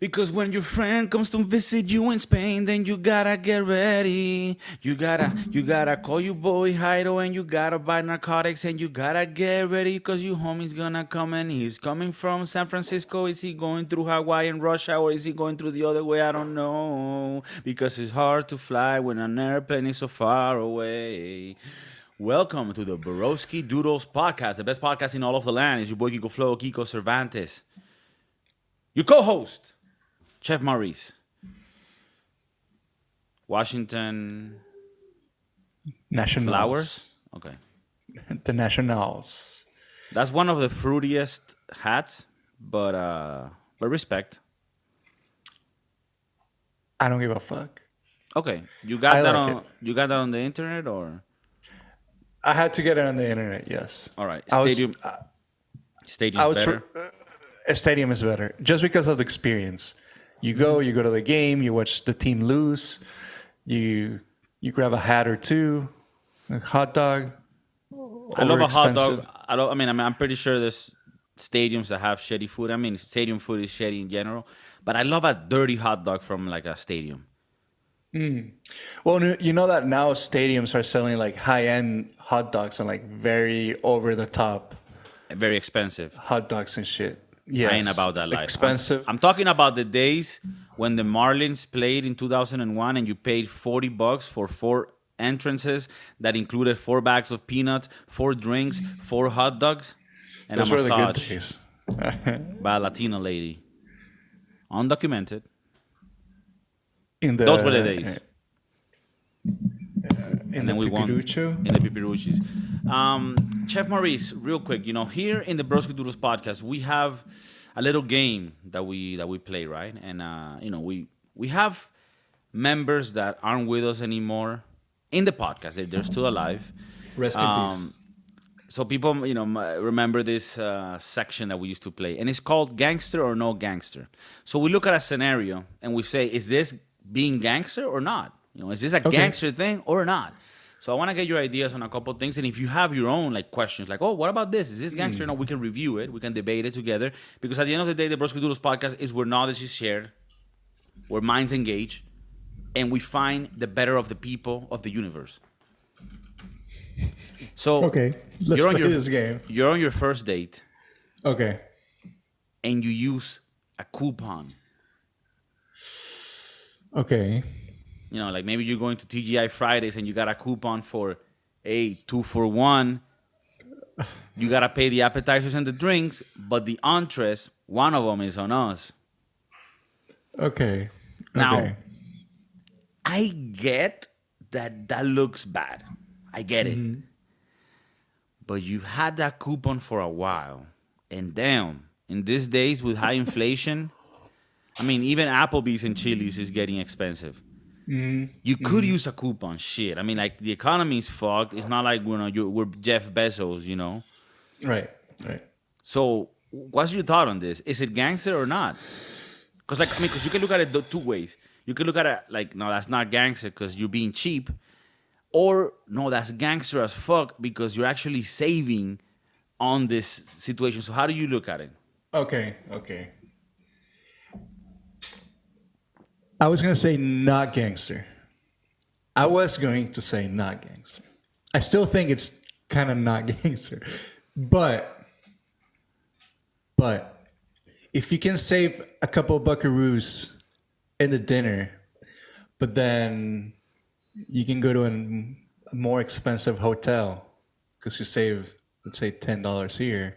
Because when your friend comes to visit you in Spain, then you gotta get ready. You gotta call your boy Jairo and you gotta buy narcotics and you gotta get ready because your homie's gonna come and he's coming from San Francisco. Is he going through Hawaii and Russia or is he going through the other way? I don't know. Because it's hard to fly when an airplane is so far away. Welcome to the Borowski Doodles podcast, the best podcast in all of the land. It's your boy Kiko Flo, Kiko Cervantes. Your co-host, Chef Maurice. Washington Nationals. Flowers? Okay. The Nationals. That's one of the fruitiest hats, but respect. I don't give a fuck. Okay. You got I that like on you got that on the internet or I had to get it on the internet, yes. all right. I was- Stadium I Stadium's was better. a stadium is better just because of the experience. You go to the game, you watch the team lose, you grab a hat or two, a hot dog. I love a hot overexpensive. dog. I'm pretty sure there's stadiums that have shitty food. I mean, stadium food is shitty in general, but I love a dirty hot dog from like a stadium. Well, you know that now stadiums are selling like high-end hot dogs and like very over-the-top Very expensive. hot dogs and shit. Yeah, I ain't about that life. Expensive. I'm talking about the days when the Marlins played in 2001 and you paid $40 for 4 entrances that included 4 bags of peanuts, 4 drinks, 4 hot dogs, and Those a were the good massage days. by a Latina lady. Undocumented. In the, Those were the days. In And the then we won Pipirucho. in the Pipiruchis. Chef Maurice, real quick, here in the Brosky Doodles podcast, we have a little game that we play, right? And we have members that aren't with us anymore in the podcast. They're still alive. Rest in peace. So people, remember this section that we used to play, and it's called Gangster or No Gangster. So we look at a scenario and we say, is this being gangster or not? Is this a gangster thing or not? So I want to get your ideas on a couple of things, and if you have your own like questions, like, oh, what about this? Is this gangster? No, we can review it. We can debate it together. Because at the end of the day, the Brosky Doodles podcast is where knowledge is shared, where minds engage, and we find the better of the people of the universe. So Okay, let's you're on play your this game. You're on your first date, Okay. and you use a coupon. Okay. Like maybe you're going to TGI Fridays and you got a coupon for 2 for 1. You got to pay the appetizers and the drinks, but the entrees, one of them is on us. Okay. Now, Okay. I get that looks bad. I get it. But you've had that coupon for a while. And damn, in these days with high inflation, even Applebee's and Chili's is getting expensive. You could use a coupon. Shit. Like the economy is fucked. It's not like we're Jeff Bezos, Right. So what's your thought on this? Is it gangster or not? Because you can look at it two ways. You can look at it like, no, that's not gangster because you're being cheap. Or, no, that's gangster as fuck because you're actually saving on this situation. So how do you look at it? Okay. I was going to say not gangster. I still think it's kind of not gangster. But if you can save a couple of buckaroos in the dinner, but then you can go to a more expensive hotel because you save, let's say, $10 here.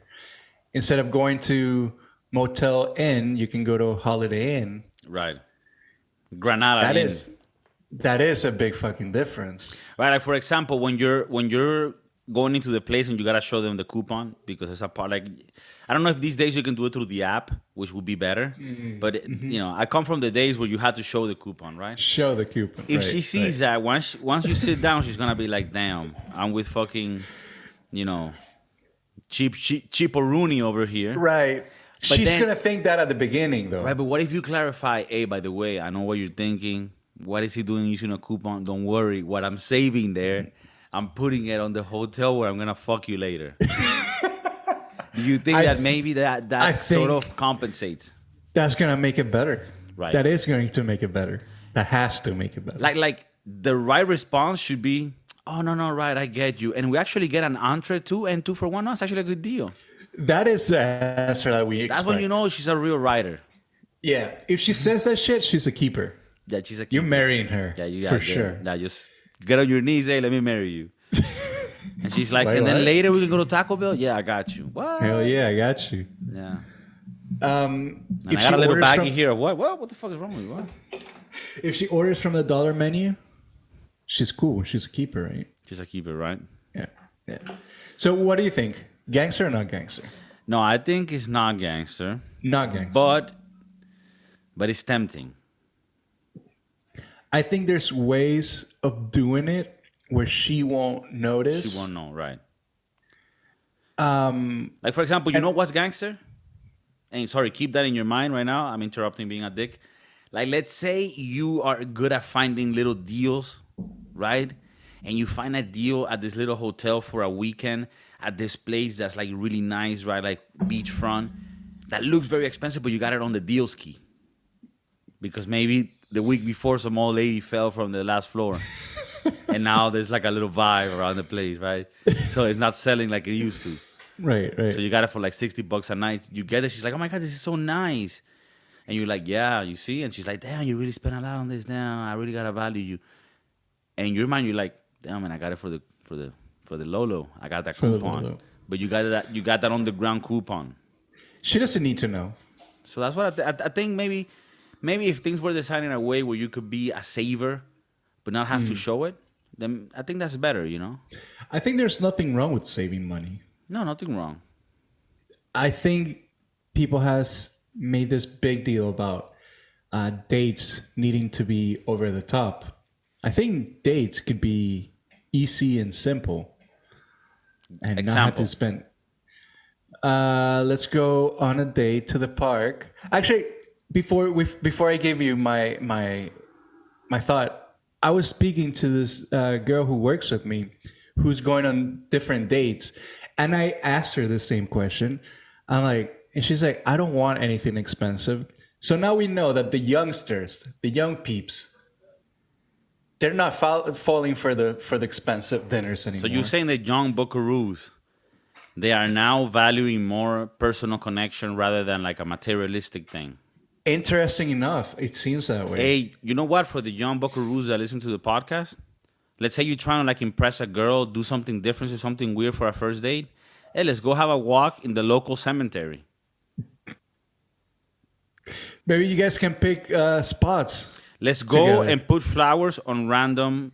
Instead of going to Motel Inn, you can go to Holiday Inn. Right. Granada Inn. That is a big fucking difference. Right. Like, for example, when you're going into the place and you got to show them the coupon because it's a part like, I don't know if these days you can do it through the app, which would be better. But, I come from the days where you had to show the coupon, right? Show the coupon. If she sees that, once you sit down, she's going to be like, damn, I'm with fucking, cheap Rooney over here. Right. But She's then- going to think that at the beginning, though. Right, but what if you clarify, hey, by the way, I know what you're thinking. What is he doing using a coupon? Don't worry. What I'm saving there, I'm putting it on the hotel where I'm going to fuck you later. Do you think that maybe that I sort think- of compensates? That's gonna make it better. Right. That is going to make it better. That has to make it better. Like the right response should be, oh no, right, I get you. And we actually get an entree too, and 2 for 1. No, it's actually a good deal. That is the answer that we expect. That's when you know she's a real writer. Yeah. If she says that shit, she's a keeper. Yeah, she's a You're keeper. marrying her. Yeah, you for got sure. Now just get on your knees, hey, let me marry you. And she's like, Wait, and then what? later we can go to Taco Bell. Yeah, I got you. What? Hell yeah, I got you. Yeah. Um, And if I she got a little orders baggie from, here. What the fuck is wrong with you? What? if she orders from the dollar menu, she's cool. She's a keeper, right? She's a keeper, right? Yeah. Yeah. So what do you think? Gangster or not gangster? No, I think it's not gangster, Not gangster. but it's tempting. I think there's ways of doing it where she won't notice. She won't know, right? Like for example, you know what's gangster? And sorry, keep that in your mind right now. I'm interrupting, being a dick. Like let's say you are good at finding little deals, right? And you find a deal at this little hotel for a weekend at this place that's like really nice, right? Like beachfront. That looks very expensive, but you got it on the deal ski. Because maybe the week before some old lady fell from the last floor. And now there's like a little vibe around the place, right? So it's not selling like it used to. Right, right. So you got it for like $60 a night. You get it. She's like, oh my God, this is so nice. And you're like, yeah, you see? And she's like, damn, you really spent a lot on this. Damn, I really gotta value you. And in your mind, you're like, damn, man, I got it for the Lolo. I got that For the coupon. Lolo. But you got that on the ground coupon. She doesn't need to know. So that's what I think. Maybe if things were designed in a way where you could be a saver, but not have to show it, then I think that's better. You know? I think there's nothing wrong with saving money. No, nothing wrong. I think people has made this big deal about dates needing to be over the top. I think dates could be easy and simple, and not have Example. to spend. Let's go on a date to the park. Actually, before I gave you my thought, I was speaking to this girl who works with me, who's going on different dates, and I asked her the same question. I'm like, and she's like, I don't want anything expensive. So now we know that the youngsters, the young peeps, they're not falling for the expensive dinners anymore. So you're saying that young buckaroos, they are now valuing more personal connection rather than like a materialistic thing. Interesting enough, it seems that way. Hey, you know what? For the young buckaroos that listen to the podcast, let's say you're trying to like impress a girl, do something different or something weird for a first date. Hey, let's go have a walk in the local cemetery. Maybe you guys can pick spots. Let's go Together. and put flowers on random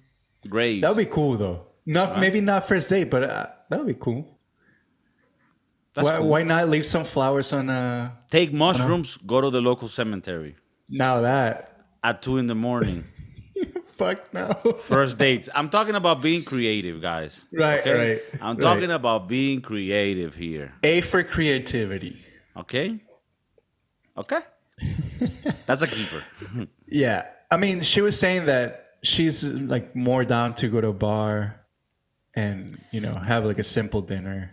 graves. That would be cool, though. Not maybe not first date, but that would be cool. That's cool. Why not leave some flowers on? Take mushrooms, go to the local cemetery Now that at 2 a.m. fuck no. First dates. I'm talking about being creative, guys. Right, okay? right, I'm right. talking about being creative here. A for creativity. Okay? Okay? That's a keeper. Yeah, I mean, she was saying that she's like more down to go to a bar, and have like a simple dinner.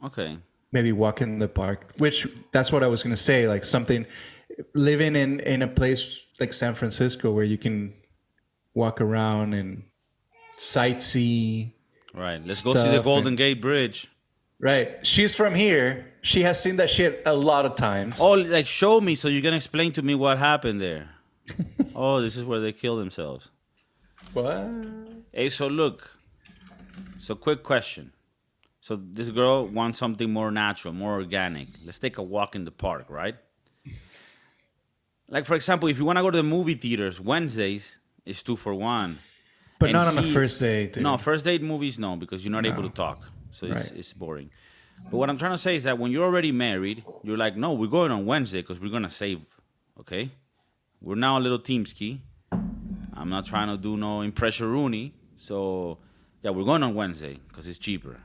Okay. Maybe walk in the park, which that's what I was gonna say. Like something, living in a place like San Francisco where you can walk around and sightsee. Right. Let's go see the Golden Gate Bridge. Right. She's from here. She has seen that shit a lot of times. Oh, like show me so you can explain to me what happened there. Oh, this is where they kill themselves. What? Hey, so look. So quick question. So this girl wants something more natural, more organic. Let's take a walk in the park, right? Like for example, if you want to go to the movie theaters, Wednesdays is 2 for 1. But And not on a first date. Dude. No, first date movies, no, because you're not able to talk. So it's boring. But what I'm trying to say is that when you're already married, you're like, no, we're going on Wednesday because we're going to save, okay? We're now a little team ski. I'm not trying to do no impression Rooney. So, yeah, we're going on Wednesday because it's cheaper,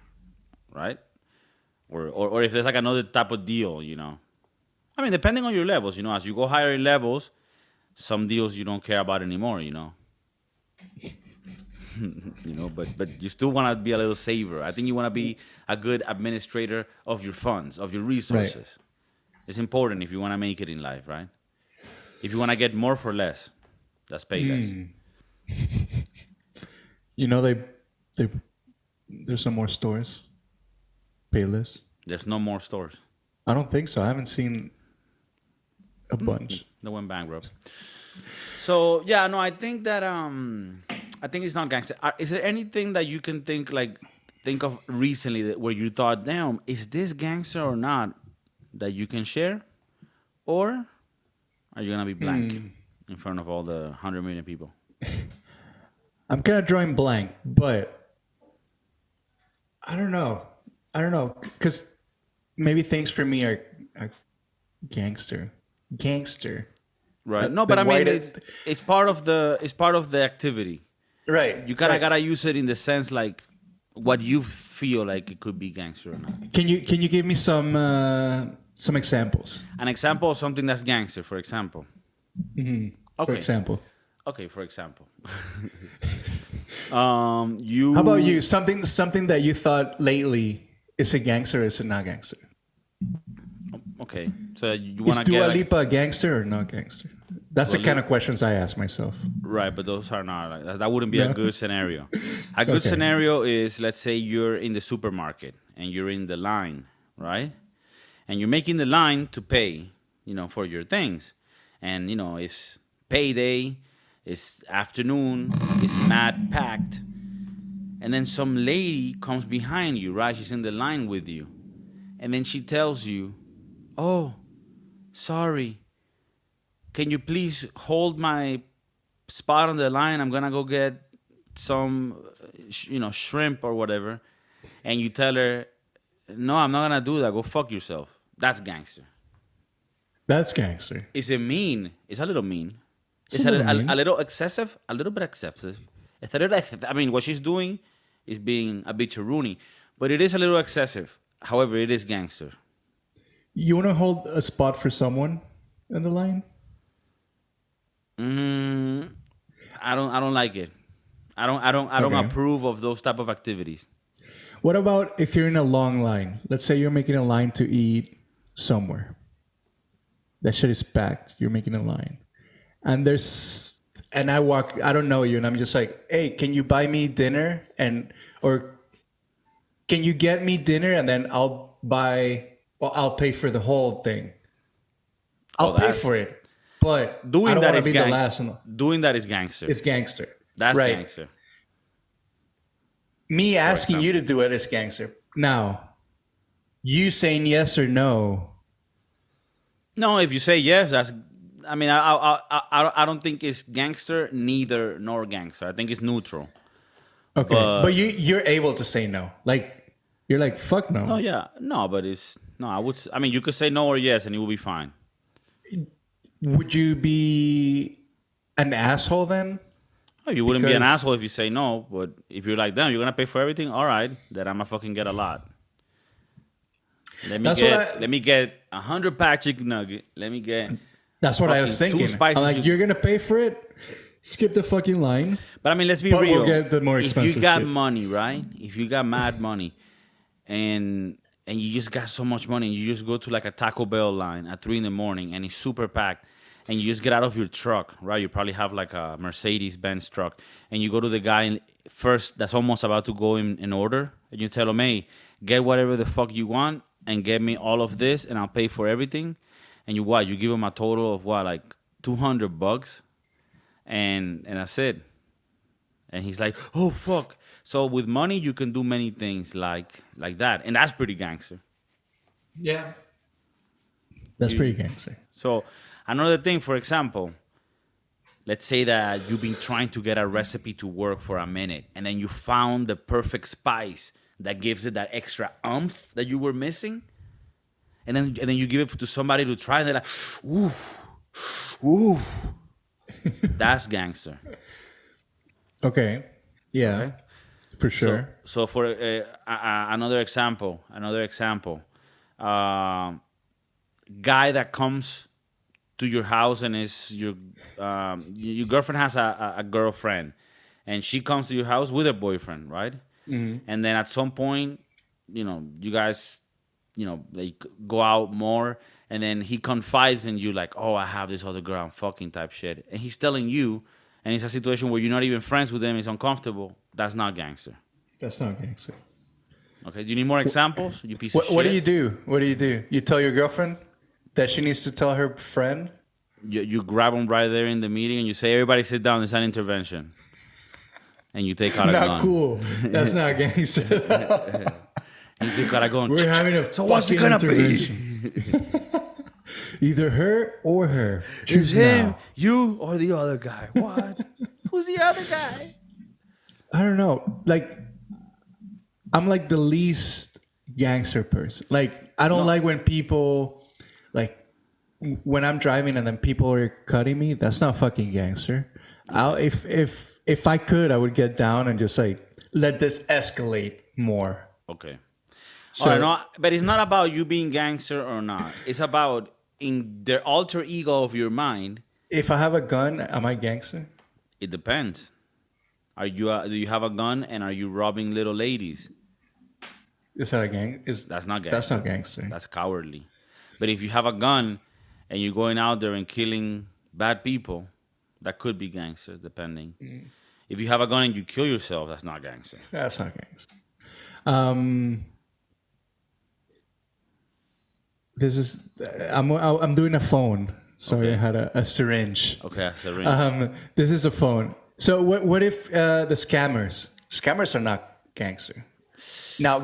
right? Or if there's like another type of deal, I mean, depending on your levels, as you go higher in levels, some deals you don't care about anymore, but you still want to be a little saver. I think you want to be a good administrator of your funds, of your resources. It's important if you want to make it in life, right? If you want to get more for less, that's pay less. You know they there's some more stores. Payless. There's no more stores. I don't think so. I haven't seen a bunch. They went bankrupt. So yeah, no, I think that I think it's not gangster. Is there anything that you can think of recently where you thought, damn, is this gangster or not, that you can share, or are you gonna be blank in front of all the 100 million people? I'm kind of drawing blank, but I don't know. I don't know because maybe things for me are gangster, gangster. Right. No, The but I mean, white- it's part of the activity. right. You kind of right. gotta use it in the sense like what you feel like it could be gangster or not. Can you give me some examples? An example of something that's gangster, for example. For example, Okay, for example. how about you? Something that you thought lately is a gangster, or is it not gangster? Okay, so you Is want to Dua get Lipa a gangster or not gangster? That's the kind of questions I ask myself. right, but those are not that wouldn't be a No? good scenario. A good Okay. scenario is, let's say you're in the supermarket and you're in the line, right? And you're making the line to pay, for your things, and it's payday, it's afternoon, it's mad packed, and then some lady comes behind you, right? She's in the line with you, and then she tells you, "Oh, sorry. Can you please hold my spot on the line? I'm gonna go get some, shrimp or whatever." And you tell her, "No, I'm not gonna do that. Go fuck yourself." That's gangster. That's gangster. Is it mean? It's a little mean. It's a little mean. A little excessive. A little bit excessive. It's a little. I mean, what she's doing is being a bit Rooney, but it is a little excessive. However, it is gangster. You want to hold a spot for someone in the line? I don't like it. I don't Okay. approve of those type of activities. What about if you're in a long line? Let's say you're making a line to eat somewhere. That shit is packed. You're making a line. And I don't know you, and I'm just like, hey, can you buy me dinner? Or can you get me dinner and then I'll pay for the whole thing. I'll pay That's for it. But doing I don't that want is to be the last one. doing that is gangster. It's gangster. That's right. gangster. Me asking you to do it is gangster. Now, you saying yes or no. No, if you say yes, that's. I mean, I don't think it's gangster, neither nor gangster. I think it's neutral. Okay. But- But you're able to say no. Like, you're like, fuck no. Oh yeah, no, but it's no. I mean, you could say no or yes, and it will be fine. Would you be an asshole then? Oh, you wouldn't be an Because- asshole if you say no, but if you're like, damn, you're gonna pay for everything. All right, then I'ma fucking get a lot. That's what Let me get 100-pack chicken nugget. Let me get. That's what I was Fucking two thinking. spices I'm like, you- you're gonna pay for it? Skip the fucking line. But I mean, let's be But real. we'll get the more if expensive you got shit. money, right? If you got mad money, and you just got so much money, and you just go to like a Taco Bell line at 3 a.m. and it's super packed, and you just get out of your truck, right? You probably have like a Mercedes-Benz truck, and you go to the guy first that's almost about to go in order, and you tell him, "Hey, get whatever the fuck you want, and get me all of this, and I'll pay for everything." And you give him a total of like $200, and that's it. And he's like, "Oh fuck!" So with money, you can do many things like that, and that's pretty gangster. Yeah. That's pretty gangster. So another thing, for example, let's say that you've been trying to get a recipe to work for a minute, and then you found the perfect spice that gives it that extra umph that you were missing, and then you give it to somebody to try, and they're like, "Ooh, ooh." That's gangster. Okay. Yeah. Okay. For sure. So for another example, guy that comes to your house and is your girlfriend has a girlfriend, and she comes to your house with her boyfriend, right? And then at some point, you guys, like go out more, and then he confides in you like, "Oh, I have this other girl, I'm fucking," type shit, and he's telling you, and it's a situation where you're not even friends with him, it's uncomfortable. That's not gangster. That's not gangster. Okay, do you need more examples? You piece of What do you shit. do? What do you do? You tell your girlfriend that she needs to tell her friend? You grab them right there in the meeting and you say, "Everybody sit down. It's an intervention," and you take out a Not gun. cool. That's not gangster. And you take out a gun. We're having a So what's it fucking gonna be? intervention. Either her or her. It's Choose him, now. you, or the other guy. What? Who's the other guy? I don't know. Like, I'm like the least gangster person. Like, I don't like when people, like, when I'm driving and then people are cutting me. That's not fucking gangster. If I could, I would get down and just like let this escalate more. Okay. So All right, no, but it's not about you being gangster or not. It's about in the alter ego of your mind. if I have a gun, am I gangster? It depends. Are you? Do you have a gun and are you robbing little ladies? Is that a gang? That's not gangster. That's not gangster. That's cowardly. But if you have a gun and you're going out there and killing bad people, that could be gangster, depending. If you have a gun and you kill yourself, that's not gangster. That's not gangster. This is I'm doing a phone. Sorry, Okay. I had a syringe. Okay, that's a range. This is a phone. So what if the scammers are not gangster? Now,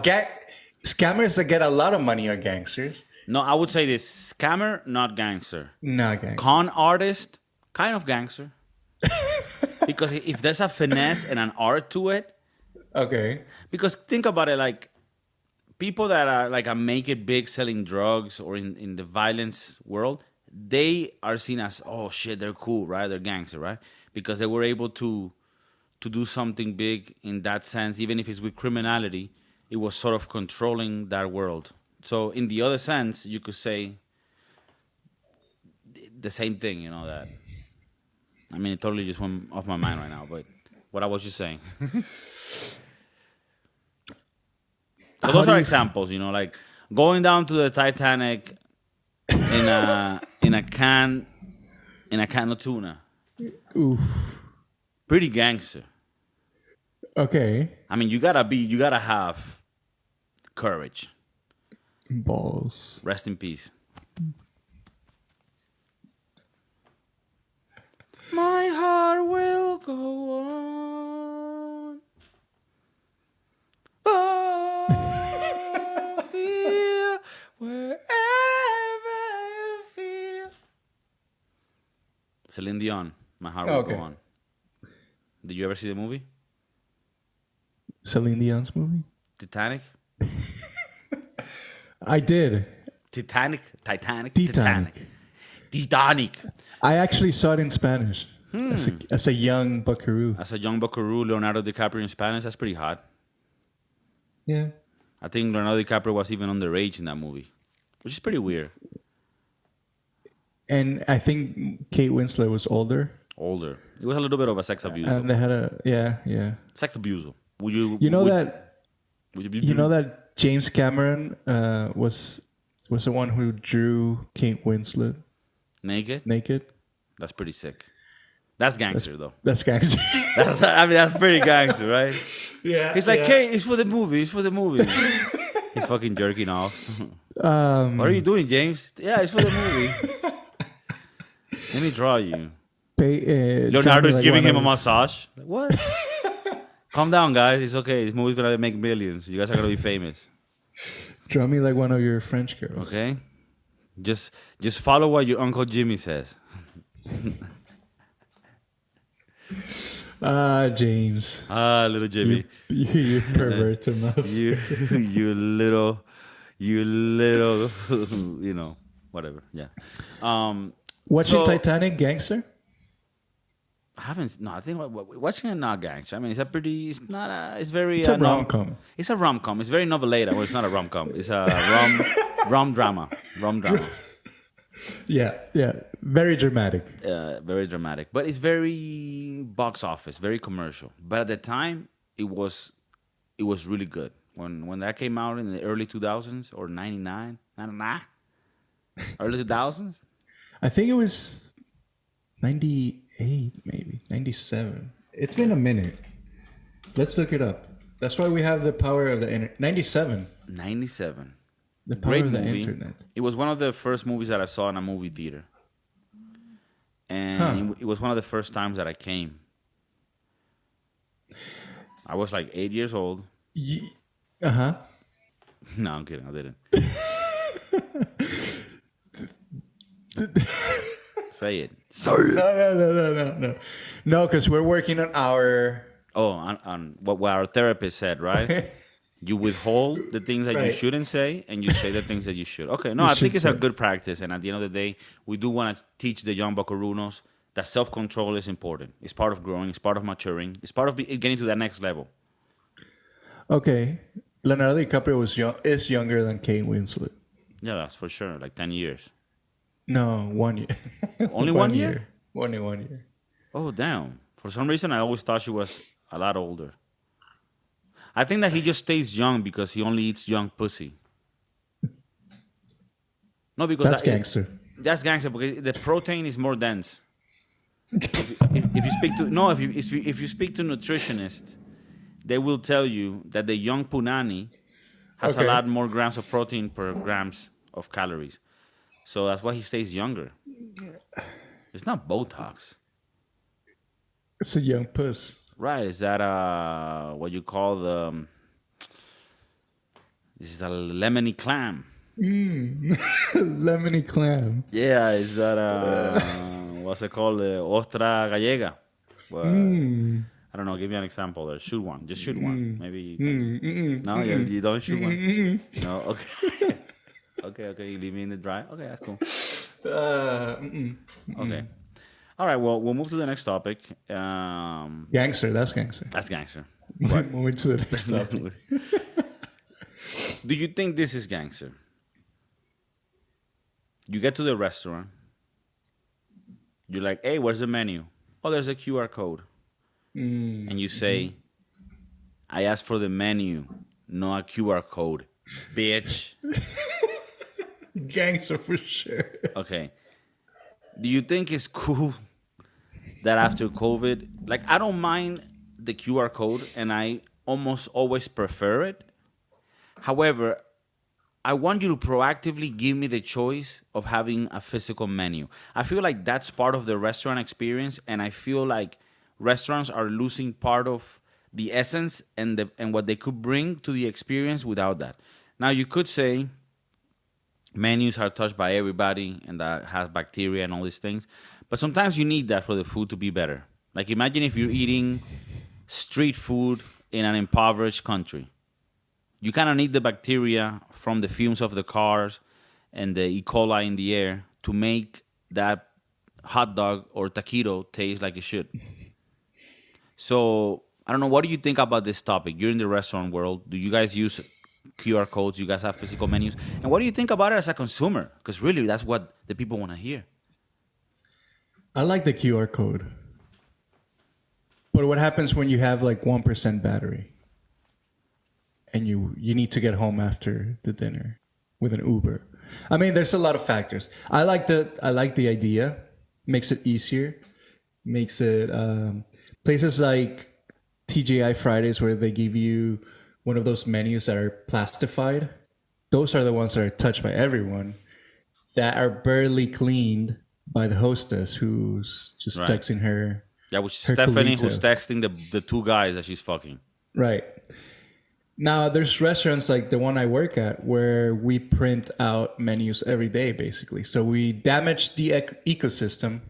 scammers that get a lot of money are gangsters. No, I would say this: scammer, not gangster. Not gangster. Con artist, kind of gangster. Because if there's a finesse and an art to it, Okay. because think about it, like people that are like a make it big selling drugs or in the violence world, they are seen as, oh shit, they're cool, right? They're gangster, right? Because they were able to do something big in that sense, even if it's with criminality, it was sort of controlling that world. So in the other sense, you could say the same thing, you know, that I mean it totally just went off my mind right now, but what I was just saying. So those are examples, you know, like going down to the Titanic in a can of tuna. Oof. Pretty gangster. Okay. I mean, you gotta have courage. Balls. Rest in peace. My heart will go on. Oh, feel wherever you feel. Celine Dion, My Heart Will Okay. Go On. Did you ever see the movie? Celine Dion's movie? Titanic? I did. Titanic? Titanic. Titanic. I actually saw it in Spanish as a young buckaroo. As a young buckaroo, Leonardo DiCaprio in Spanish, that's pretty hot. Yeah. I think Leonardo DiCaprio was even underage in that movie, which is pretty weird. And I think Kate Winslet was older. Older. It was a little bit of a sex abuse. And they had a yeah. Sex abuse. Would you? You know would, that Would you know that James Cameron was the one who drew Kate Winslet naked? naked. That's pretty sick. That's gangster, though. That's gangster. That's pretty gangster, right? Yeah. He's like, hey, it's for the movie. It's for the movie. He's fucking jerking off. What are you doing, James? Yeah, it's for the movie. Let me draw you. Leonardo's giving him a massage. Like, what? Calm down, guys. It's okay. This movie's gonna make millions. You guys are gonna be famous. Draw me like one of your French girls. Okay? Just follow what your Uncle Jimmy says. James. Little Jimmy. You pervert enough. you little, you know, whatever. Yeah. Watching so- Titanic, gangster? I haven't. No, I think watching it not gangster. I mean, it's not a. It's very. It's a rom-com. It's a rom-com. It's very noveleta. Well, it's not a rom-com. It's a rom drama. Rom drama. Yeah. Very dramatic. Very dramatic, but it's very box office, very commercial. But at the time, it was really good. When that came out in the early 2000s or 99, Early 2000s? I think it was 98, maybe 97. It's been a minute. Let's look it up. That's why we have the power of the internet. 97. 97. The power Great of the movie. internet. It was one of the first movies that I saw in a movie theater. Huh. And it was one of the first times that I came. I was like 8 years old. Uh huh. No, I'm kidding. I didn't. Say it. No. No, because we're working on our. Oh, on what our therapist said, right? You withhold the things that you Right. shouldn't say, and you say the things that you should. Okay, no, You I think should it's a say. good practice. And at the end of the day, we do want to teach the young buckaroos that self-control is important. It's part of growing. It's part of maturing. It's part of getting to that next level. Okay. Leonardo DiCaprio is younger than Kate Winslet. Yeah, that's for sure. Like 10 years. No, 1 year. Only 1 year? Only 1 year. Oh, damn. For some reason, I always thought she was a lot older. I think that he just stays young because he only eats young pussy. No, because That's gangster. that's gangster because the protein is more dense. If you speak to no, if you speak to nutritionists, they will tell you that the young punani has a Okay. lot more grams of protein per grams of calories. So that's why he stays younger. It's not Botox, It's a young puss. right? Is that what you call the? This is a lemony clam. Lemony clam. Yeah, is that what's it called? Ostra gallega. Well, I don't know. Give me an example there. Shoot one. Just shoot one. Maybe. You can... No, you don't shoot one. No. Okay. Okay. You leave me in the dry. Okay, that's cool. Okay. All right. Well, we'll move to the next topic. Gangster. That's gangster. That's gangster. Moving to the next topic. Do you think this is gangster? You get to the restaurant. You're like, hey, where's the menu? Oh, there's a QR code. And you say, I asked for the menu, not a QR code, bitch. Gangster for sure. Okay. Do you think it's cool that after COVID, like, I don't mind the QR code and I almost always prefer it. However, I want you to proactively give me the choice of having a physical menu. I feel like that's part of the restaurant experience, and I feel like restaurants are losing part of the essence and what they could bring to the experience without that. Now, you could say menus are touched by everybody and that has bacteria and all these things, but sometimes you need that for the food to be better. Like, imagine if you're eating street food in an impoverished country. You kind of need the bacteria from the fumes of the cars and the E. coli in the air to make that hot dog or taquito taste like it should. So, I don't know. What do you think about this topic? You're in the restaurant world. Do you guys use QR codes? You guys have physical menus? And what do you think about it as a consumer? Because really, that's what the people want to hear. I like the QR code. But what happens when you have like 1% battery? And you need to get home after the dinner with an Uber. I mean, there's a lot of factors. I like the idea. Makes it easier. Makes it places like TGI Fridays where they give you one of those menus that are plastified. Those are the ones that are touched by everyone. That are barely cleaned by the hostess who's just Right. texting her. Yeah, which is Her Stephanie Colito. who's texting the two guys that she's fucking. Right. Now, there's restaurants like the one I work at where we print out menus every day, basically. So we damage the ecosystem,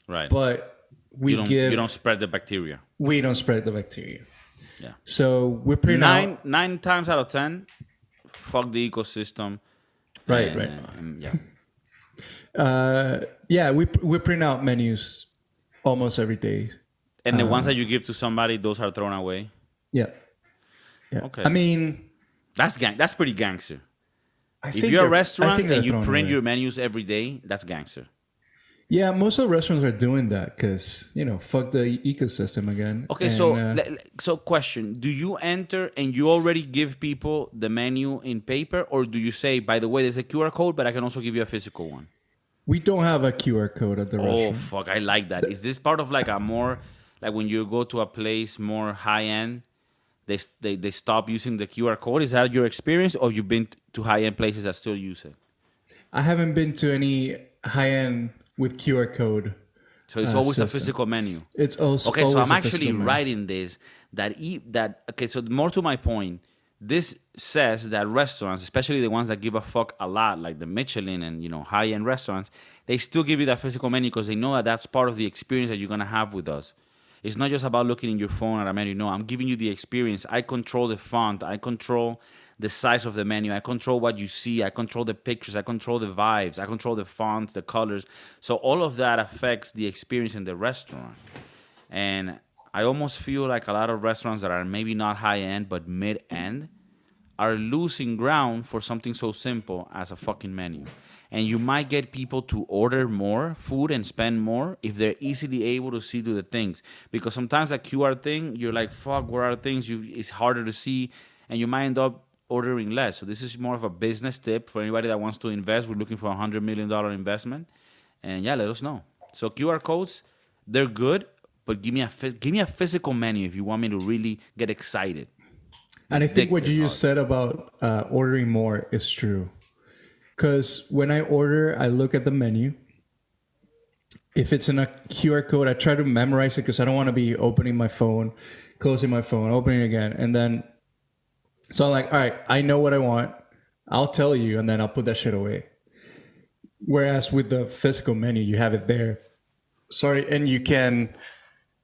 Right. but you don't spread the bacteria. we don't spread the bacteria. Yeah. So we print out. Nine times out of 10, fuck the ecosystem. Right, and, right. Yeah. Yeah, we print out menus almost every day. And the ones that you give to somebody, those are thrown away. Yeah. Yeah. Okay. I mean, That's pretty gangster. I If think you're a they're- I restaurant think they're and you thrown print away. your menus every day, that's gangster. Yeah, most of the restaurants are doing that because fuck the ecosystem again. Okay, And so so question: do you enter and you already give people the menu in paper, or do you say, by the way, there's a QR code, but I can also give you a physical one? we don't have a QR code at the Oh restaurant. fuck, I like that. Is this part of like a more like when you go to a place more high end, they stop using the QR code? Is that your experience, or you've been to high end places that still use it? I haven't been to any high end with QR code So it's always a system. physical menu. It's also Okay, so always I'm a actually physical menu. writing this that okay, so more to my point, this says that restaurants, especially the ones that give a fuck a lot, like the Michelin and high end restaurants, they still give you that physical menu because they know that that's part of the experience that you're gonna have with us. It's not just about looking in your phone at a menu. No, I'm giving you the experience. I control the font. I control the size of the menu. I control what you see. I control the pictures. I control the vibes. I control the fonts, the colors. So all of that affects the experience in the restaurant. And I almost feel like a lot of restaurants that are maybe not high end but mid end are losing ground for something so simple as a fucking menu. And you might get people to order more food and spend more if they're easily able to see to the things. Because sometimes that QR thing, you're like, fuck, where are things? It's harder to see, and you might end up ordering less. So this is more of a business tip for anybody that wants to invest. We're looking for $100 million investment, and yeah, let us know. So QR codes, they're good, but give me a physical menu if you want me to really get excited. And I think Dick what this you just hard. said about ordering more is true. Because when I order, I look at the menu. If it's in a QR code, I try to memorize it because I don't want to be opening my phone, closing my phone, opening it again. And then, so I'm like, all right, I know what I want. I'll tell you, and then I'll put that shit away. Whereas with the physical menu, you have it there. Sorry, and you can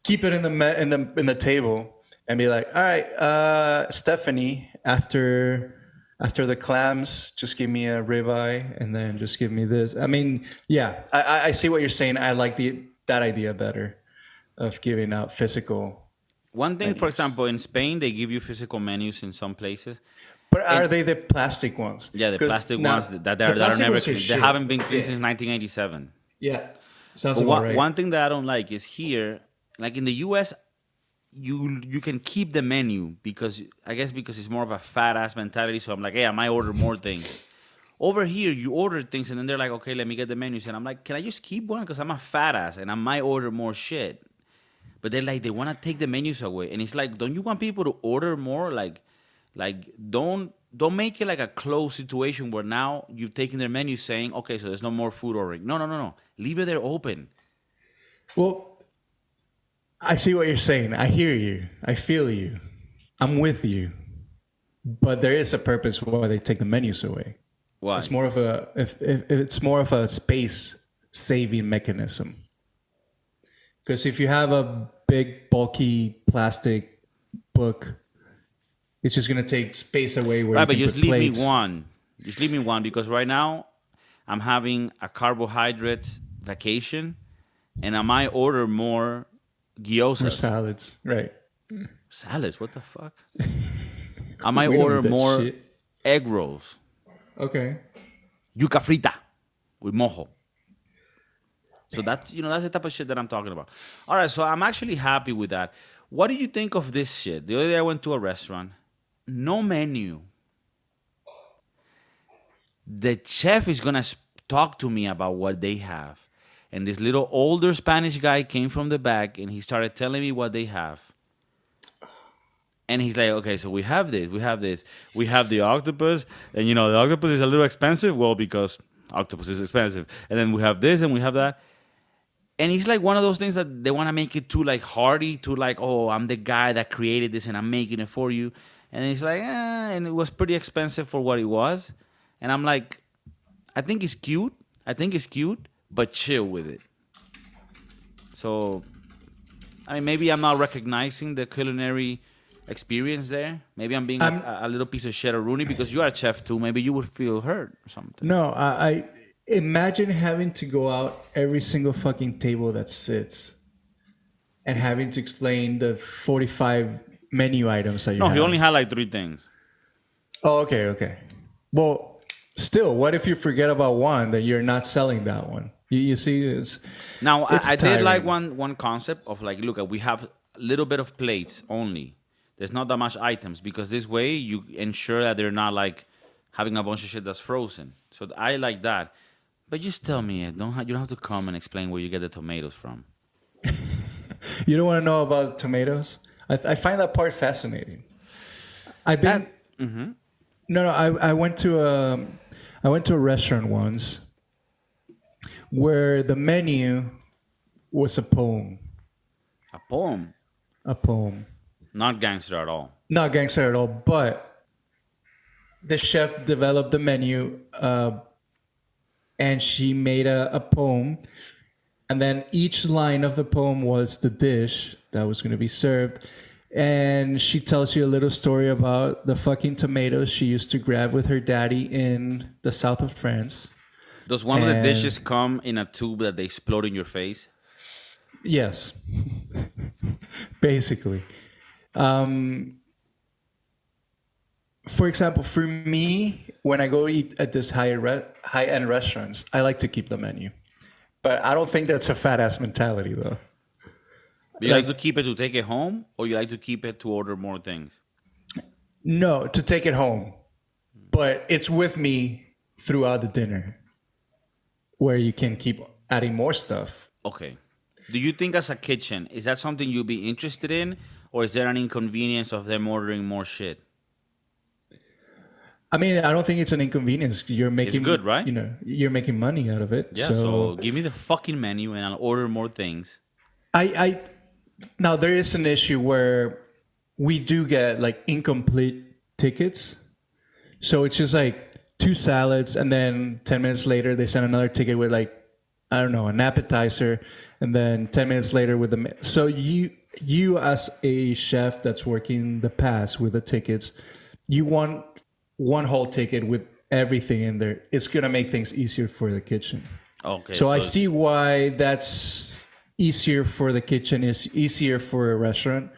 keep it in the in the table and be like, all right, Stephanie, after the clams, just give me a ribeye, and then just give me this. I mean, yeah, I see what you're saying. I like that idea better of giving out physical One thing, for menus. example, in Spain, they give you physical menus in some places, But and are they the plastic ones? yeah, the Because plastic ones now that the are plastic never ones are clean. They shit. haven't been clean Yeah, since 1987. yeah, sounds But about one right. thing that I don't like is here, like in the U.S., you can keep the menu because I guess because it's more of a fat ass mentality. So I'm like, hey, I might order more things. Over here, you order things and then they're like, okay, let me get the menus, and I'm like, can I just keep one because I'm a fat ass and I might order more shit. But they're like, they want to take the menus away, and it's like, don't you want people to order more? Like don't make it like a closed situation where now you've taken their menu saying, okay, so there's no more food ordering. No, no, no, no. Leave it there open. Well, I see what you're saying. I hear you. I feel you. I'm with you. But there is a purpose why they take the menus away. It's Why? more of a if it's more of a space saving mechanism. Because if you have a big bulky plastic book, it's just gonna take space away where Right, you but can just put leave me plates. one. Just leave me one because right now I'm having a carbohydrates vacation, and I might order more Or gyozas. salads, right? Salads, what the fuck? I might We don't order eat that more shit. egg rolls. Okay. Yuca frita with mojo. So that's the type of shit that I'm talking about. All right, so I'm actually happy with that. What do you think of this shit? The other day I went to a restaurant, no menu. The chef is gonna talk to me about what they have, and this little older Spanish guy came from the back and he started telling me what they have. And he's like, okay, so we have the octopus, and the octopus is a little expensive. Well, because octopus is expensive, and then we have this and we have that. And it's like one of those things that they want to make it too like hardy, too like, oh, I'm the guy that created this and I'm making it for you. And it's like, and it was pretty expensive for what it was. And I'm like, I think it's cute. I think it's cute, but chill with it. So, I mean, maybe I'm not recognizing the culinary experience there. Maybe I'm being I'm a little piece of shit or Rooney because you are a chef too. Maybe you would feel hurt or something. no. I imagine having to go out every single fucking table that sits and having to explain the 45 menu items that you No, he only have. had like three things. Oh, okay, okay. Well, still, what if you forget about one that you're not selling that one? You see, Now, it's I did like tiring. one concept of like, look, we have a little bit of plates only. There's not that much items because this way you ensure that they're not like having a bunch of shit that's frozen. So I like that. But just tell me, you don't have to come and explain where you get the tomatoes from. You don't want to know about tomatoes? I find that part fascinating. I've been That no no. I went to a restaurant once where the menu was a poem. a poem, A poem. not gangster at all. Not gangster at all, but the chef developed the menu and she made a poem. And then each line of the poem was the dish that was going to be served. And she tells you a little story about the fucking tomatoes she used to grab with her daddy in the south of France. Does one of the And dishes come in a tube that they explode in your face? yes, basically. For example, for me, when I go eat at this high end restaurants, I like to keep the menu. But I don't think that's a fat ass mentality though. Do you like to Like, keep it to take it home, or you like to keep it to order more things? no, to take it home. But it's with me throughout the dinner where you can keep adding more stuff. Okay. Do you think as a kitchen, is that something you'd be interested in, or is there an inconvenience of them ordering more shit? I mean, I don't think it's an inconvenience. You're It's making, good, right? you're making money out of it. Yeah, so give me the fucking menu and I'll order more things. I now there is an issue where we do get like incomplete tickets. So it's just like two salads, and then 10 minutes later they send another ticket with like, I don't know, an appetizer, and then 10 minutes later with the so you as a chef that's working the pass with the tickets, you want one whole ticket with everything in there. It's gonna make things easier for the kitchen. Okay, So I so see why that's easier for the kitchen, is easier for a restaurant.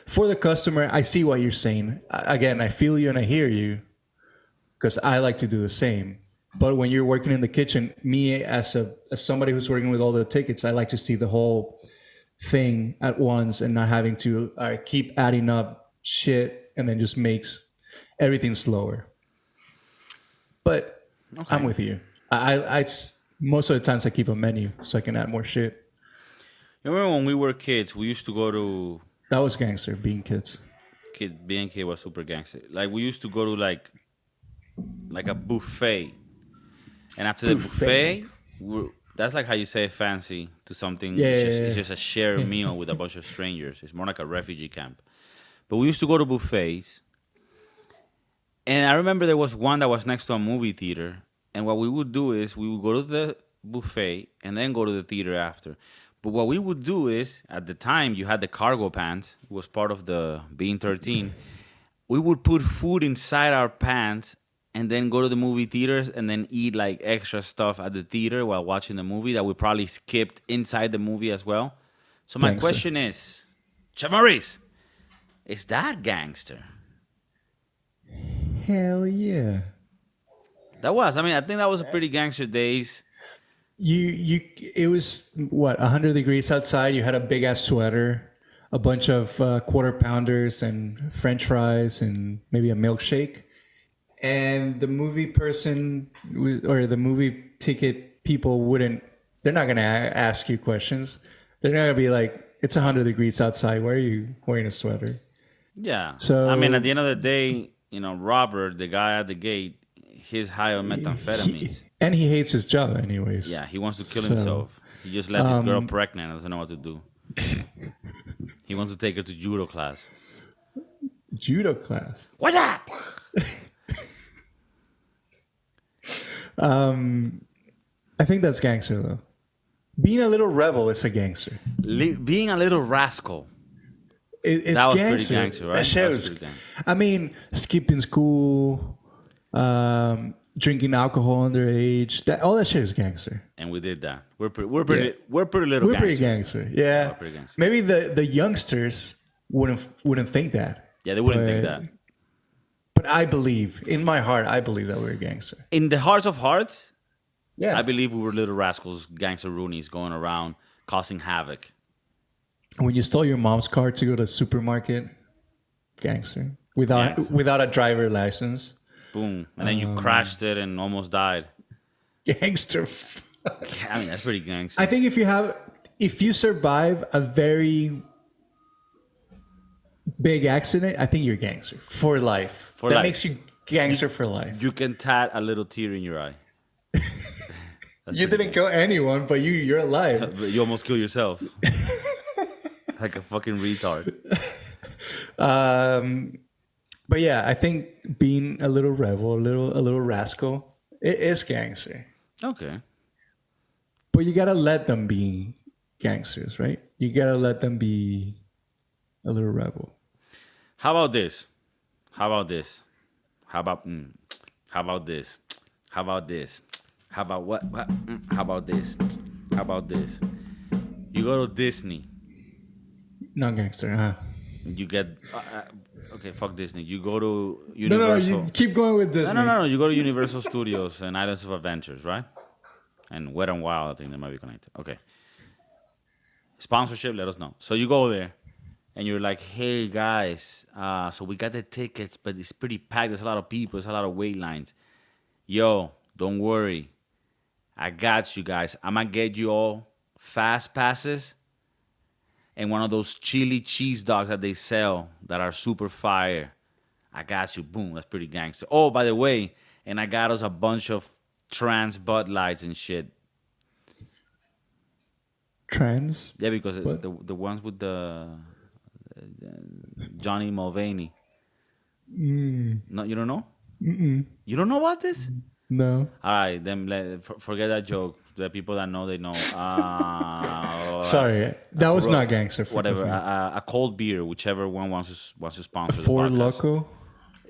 For the customer, I see what you're saying. Again, I feel you and I hear you because I like to do the same. But when you're working in the kitchen, me as somebody who's working with all the tickets, I like to see the whole thing at once and not having to keep adding up shit and then just makes everything slower. But I'm okay. with you. Most of the times I keep a menu so I can add more shit. You remember when we were kids, we used to go to That was gangster being kids. kid BNK was super gangster. Like we used to go to like a buffet, and after the Buffet. buffet, that's like how you say fancy to something. Yeah, It's yeah, just a shared meal with a bunch of strangers. It's more like a refugee camp. But we used to go to buffets, and I remember there was one that was next to a movie theater. And what we would do is we would go to the buffet and then go to the theater after. But what we would do is, at the time, you had the cargo pants. It was part of the being 13. We would put food inside our pants and then go to the movie theaters and then eat like extra stuff at the theater while watching the movie that we probably skipped inside the movie as well. So my gangster. question is, Chamaris, is that gangster? Hell yeah. That was. I mean, I think that was a pretty gangster days. It was what 100 degrees outside. You had a big ass sweater, a bunch of quarter pounders and French fries, and maybe a milkshake. And the movie person or the movie ticket people wouldn't. They're not gonna ask you questions. They're not gonna be like, "It's 100 degrees outside. Why are you wearing a sweater?" Yeah. I mean, at So the end of the day, Robert, the guy at the gate, he's high on methamphetamines. and he hates his job anyways. Yeah, he wants to kill So himself. He just left his girl pregnant and doesn't know what to do. He wants to take her to judo class. judo class. What up? I think that's gangster though. Being a little rebel is a gangster. Being a little rascal. It's That was gangster. pretty gangster, right? That shit That was was. pretty gangster. I mean, skipping school, drinking alcohol underage. All that shit is gangster. And we did that. We're pretty little We're gangster. pretty gangster. Yeah. We're pretty gangster. Maybe the youngsters wouldn't think that. Yeah, they wouldn't think But- that. But I believe, in my heart, I believe that we're a gangster. In the hearts of hearts, Yeah. I believe we were little rascals, gangster roonies going around causing havoc. When you stole your mom's car to go to the supermarket, gangster. Gangster. Without a driver license. Boom. And then you crashed it and almost died. Gangster. I mean, that's pretty gangster. I think if you survive a very big accident, I think you're gangster for life. For That life. makes you gangster for life. You can tat a little tear in your eye. You didn't kill anyone, but you're alive. But you almost kill yourself. Like a fucking retard. But yeah, I think being a little rebel, a little rascal, it is gangster. Okay. But you gotta let them be gangsters, right? You gotta let them be a little rebel. How about this? How about this? How about how about this? How about this? How about what? How about this? How about this? You go to Disney. Not gangster, huh? You get okay. Fuck Disney. You go to No, Universal. you keep going with this. No. You go to Universal Studios and Islands of Adventures, right? And Wet and Wild. I think they might be connected. Okay. Sponsorship. Let us know. So you go there, and you're like, "Hey guys, so we got the tickets, but it's pretty packed. There's a lot of people. There's a lot of wait lines. Yo, don't worry. I got you guys. I'm gonna get you all fast passes." And one of those chili cheese dogs that they sell that are super fire. I got you. Boom. That's pretty gangster. Oh, by the way, and I got us a bunch of trans Bud Lights and shit. Trans. Yeah, because What? the ones with the Johnny Mulvaney. No, you don't know? You don't know about this? No. All right, then forget that joke. The people that know, they know. Sorry, that was not gangster. Whatever. A cold beer, whichever one wants to sponsor the Four podcast. Loco.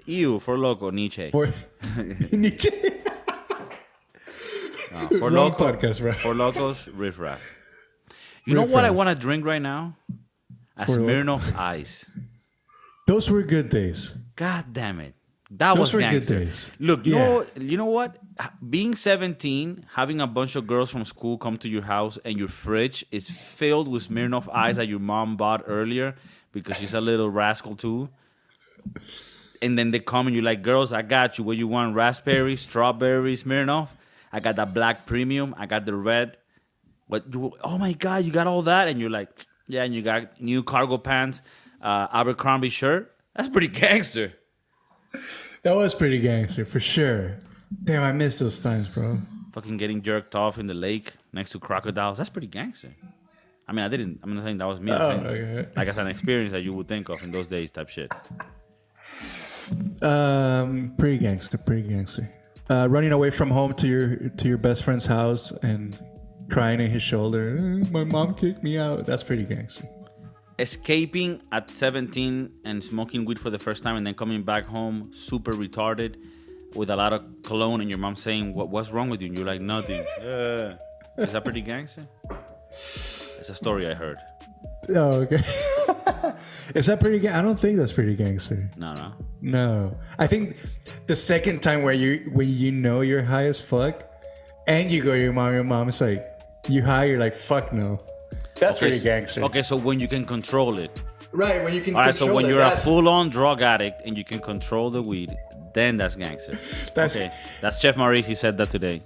Ew, for Loco, Nietzsche. For Nietzsche. For Wrong Loco, podcast, bro. For Locos, Riff Raff. You know Riff what I Raff. want to drink right now? A For Loco. Smirnoff Ice. Those were good days. God damn it. That Those was were good gangster. days. Look, Yeah. you know what? Being 17, having a bunch of girls from school come to your house and your fridge is filled with Smirnoff Ice that your mom bought earlier because she's a little rascal too. And then they come and you're like, girls, I got you. What you want? Raspberry, strawberry, Smirnoff? I got that black premium. I got the red. Oh my God, you got all that? And you're like, yeah, and you got new cargo pants, Abercrombie shirt. That's pretty gangster. That was pretty gangster for sure. Damn, I miss those times, bro. Fucking getting jerked off in the lake next to crocodiles. That's pretty gangster. I mean, I'm not saying that was me. I'm saying, Okay. like, as an experience that you would think of in those days type shit. Pretty gangster, pretty gangster. Running away from home to your best friend's house and crying in his shoulder. My mom kicked me out. That's pretty gangster. Escaping at 17 and smoking weed for the first time and then coming back home super retarded with a lot of cologne and your mom saying, what's wrong with you? And you're like, nothing. Is that pretty gangster? It's a story I heard. Oh, okay. Is that pretty I don't think that's pretty gangster. No. No. I think the second time when you know you're high as fuck and you go to your mom is like, you high, you're like, fuck no. That's pretty gangster. Okay, so when you can control it. Right, when you can All right, so when you're a that's full-on drug addict and you can control the weed, then that's gangster. Okay, that's Chef Maurice. He said that today.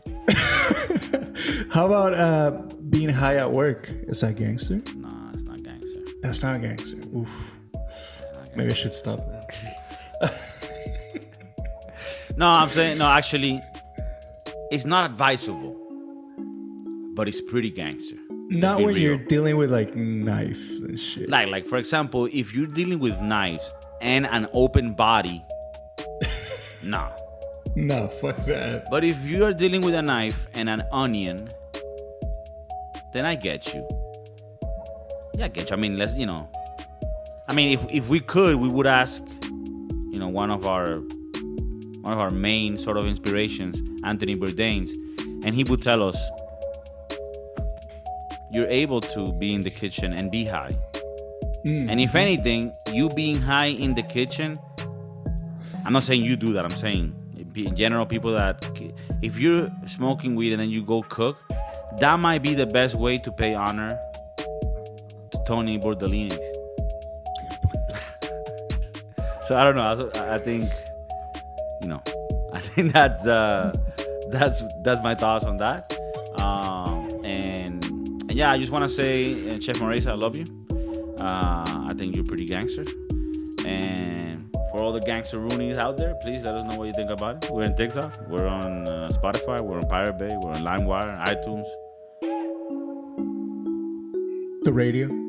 How about being high at work? Is that gangster? Nah, it's not gangster. That's not gangster. Oof. Maybe I should stop that. No, I'm saying, no, actually, it's not advisable, but it's pretty gangster. Not when you're dealing with like knife and shit. Like for example, if you're dealing with knives and an open body, nah. No, fuck that. But if you are dealing with a knife and an onion, then I get you. Yeah, I get you. I mean, if we could, we would ask, one of our main sort of inspirations, Anthony Bourdain's, and he would tell us, you're able to be in the kitchen and be high. And if anything, you being high in the kitchen, I'm not saying you do that. I'm saying in general, people that if you're smoking weed and then you go cook, that might be the best way to pay honor to Tony Bordellini's. So I don't know. I think, you know, I think that's my thoughts on that. And yeah, I just want to say, Chef Moresa, I love you. I think you're pretty gangster. And for all the gangster roonies out there, please let us know what you think about it. We're on TikTok, we're on Spotify, we're on Pirate Bay, we're on LimeWire, iTunes. The radio.